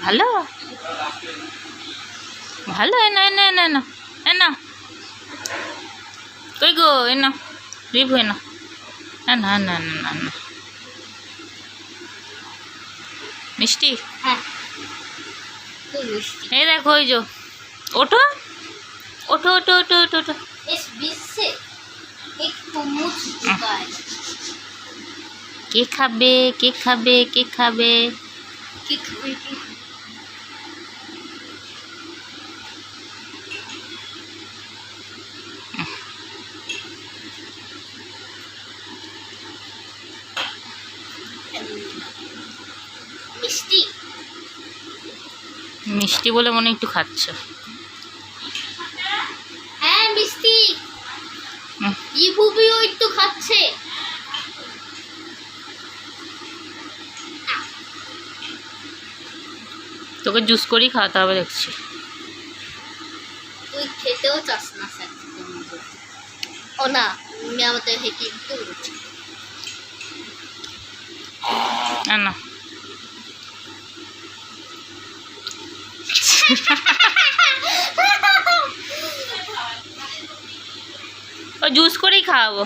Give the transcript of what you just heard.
ভালো ভালো এনা এনা এনা এনা এনা কই গো এনা রিভু এনা না না না না না মিষ্টি হ্যাঁ এই দেখো ওই যে ওঠো ওঠো ওঠো ওঠো ওঠো ওঠো इस बीच से एक मुझ चुका है কে খাবে কে খাবে কে খাবে कि मिष्टी মিষ্টি বলে মনে একটু খাচ্ছ হ্যাঁ মিষ্টি হুম। ইভুবিও একটু খাচ্ছে তোকে জুস করেই খাওয়াতে হবে দেখছি তুই খেতেও চাস না স্যার ও না আমি আমাদের হেঁটে একটু বলছি না না ও জুস করেই খাওয়াবো